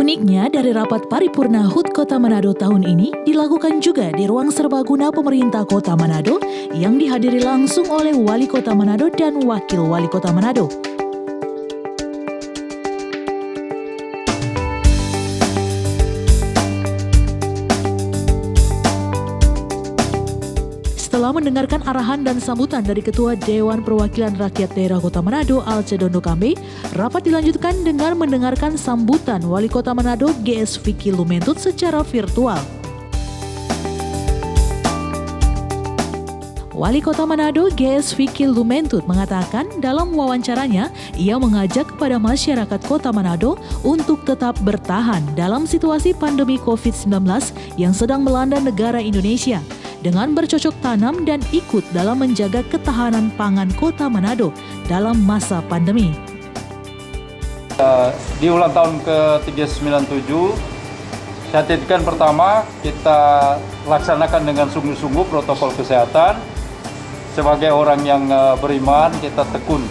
Uniknya dari rapat paripurna HUT Kota Manado tahun ini dilakukan juga di ruang serbaguna pemerintah Kota Manado yang dihadiri langsung oleh Wali Kota Manado dan Wakil Wali Kota Manado. Setelah mendengarkan arahan dan sambutan dari Ketua Dewan Perwakilan Rakyat Daerah Kota Manado, Alcedondo Kambe, rapat dilanjutkan dengan mendengarkan sambutan Wali Kota Manado, GS Vicky Lumentut secara virtual. Wali Kota Manado, GS Vicky Lumentut mengatakan dalam wawancaranya, ia mengajak kepada masyarakat Kota Manado untuk tetap bertahan dalam situasi pandemi COVID-19 yang sedang melanda negara Indonesia, dengan bercocok tanam dan ikut dalam menjaga ketahanan pangan Kota Manado dalam masa pandemi. Di ulang tahun ke-397, saya titipkan pertama, kita laksanakan dengan sungguh-sungguh protokol kesehatan. Sebagai orang yang beriman, kita tekun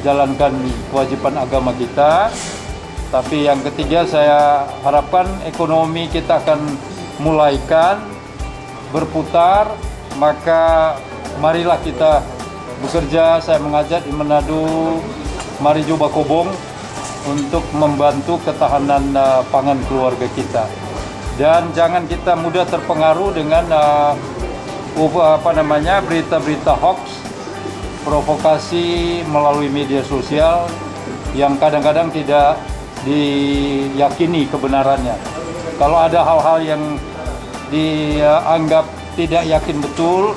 jalankan kewajiban agama kita. Tapi yang ketiga, saya harapkan ekonomi kita akan mulaikan berputar, maka marilah kita bekerja. Saya mengajak di Manado, mari coba kobong untuk membantu ketahanan pangan keluarga kita. Dan jangan kita mudah terpengaruh dengan berita-berita hoax, provokasi melalui media sosial yang kadang-kadang tidak diyakini kebenarannya. Kalau ada hal-hal yang dianggap tidak yakin betul,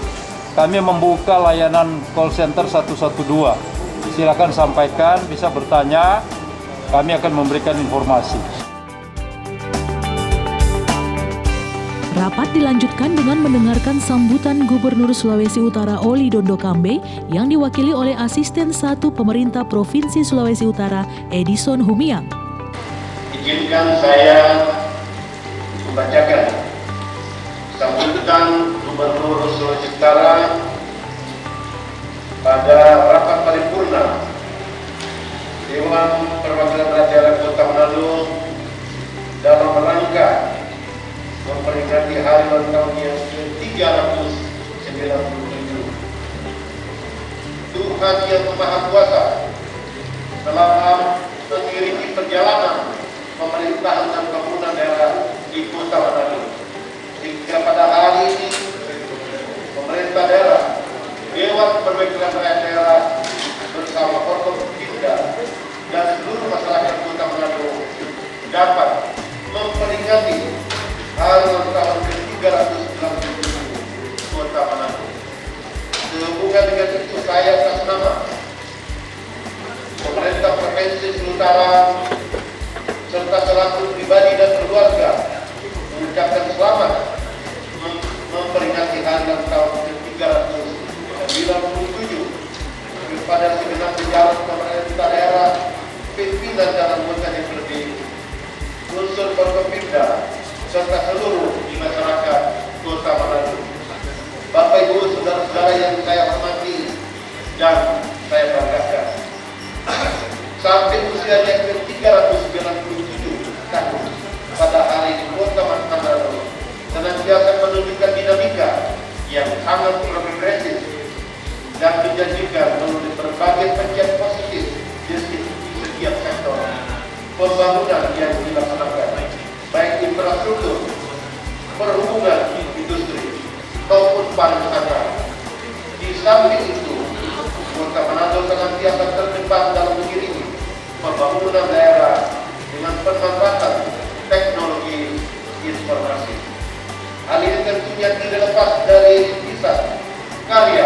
kami membuka layanan call center 112. Silakan sampaikan, bisa bertanya, kami akan memberikan informasi. Rapat dilanjutkan dengan mendengarkan sambutan Gubernur Sulawesi Utara Olidondo Kambe yang diwakili oleh Asisten 1 Pemerintah Provinsi Sulawesi Utara Edison Humiang. Izinkan saya membacakan sambutan Gubernur Sulawesi Utara pada rapat paripurna Dewan Perwakilan Rakyat Kota Manado dalam rangka memperingati hari ulang tahun yang ke-397. Tuhan yang Maha Kuasa telah mengiringi perjalanan pemerintahan dan pembangunan daerah di Kota Manado, hingga pada hari ini pemerintah daerah, Dewan Perwakilan Rakyat Daerah bersama Forkopimda dan seluruh masyarakat Kota Manado dapat memperingati hari ulang tahun ke-397 Kota Manado. Sehubungan dengan itu, saya atas nama pemerintah Provinsi Sulawesi Utara serta selaku pribadi dan keluarga mengucapkan selamat memperingati hari ulang tahun ke-397 kepada segenap jajaran pemerintah daerah, pimpinan dan anggota DPRD, unsur Forkopimda serta seluruh masyarakat Kota Manado. Bapak Ibu, saudara-saudara yang saya hormati dan saya banggakan, sampai usia yang ke-397 tahun pada hari ini Kota Manado senantiasa menunjukkan dinamika yang sangat progresif dan menjanjikan melalui berbagai pencapaian positif di setiap sektor pembangunan yang dilaksanakan, baik infrastruktur, perhubungan, industri, maupun pariwisata. Di samping itu, Kota Manado senantiasa terdepan dalam mengiringi pembangunan daerah dengan pemanfaatan teknologi informasi. Hal ini tentunya tidak lepas dari bisa karya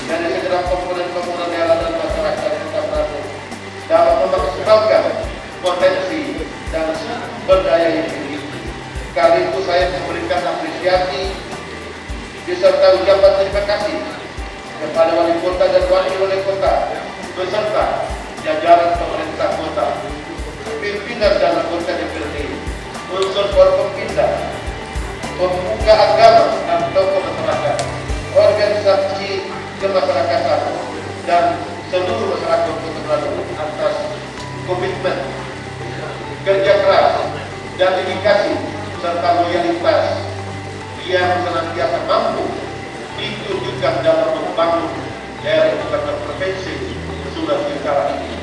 dari segenap komponen-komponen daerah dan masyarakat Kota Manado dalam memaksimalkan potensi dan sumber daya yang dimiliki. Kali itu saya memberikan apresiasi beserta ucapan terima kasih kepada wali kota dan wali kota beserta jajaran pemerintah kota, pimpinan dan anggota DPRD, unsur Forkopimda, pemuka agama dan tokoh masyarakat, organisasi kemasyarakatan dan seluruh masyarakat Kota Manado atas komitmen, kerja keras, dan dedikasi serta loyalitas yang senantiasa mampu ditunjukkan dalam membangun daerah ibu kota provinsi Sulawesi Utara ini.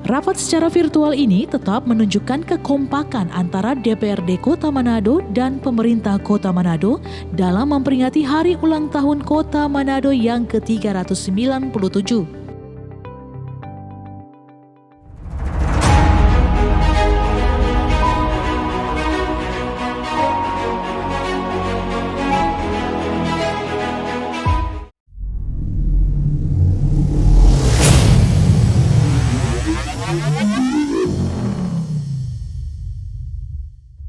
Rapat secara virtual ini tetap menunjukkan kekompakan antara DPRD Kota Manado dan pemerintah Kota Manado dalam memperingati Hari Ulang Tahun Kota Manado yang ke-397.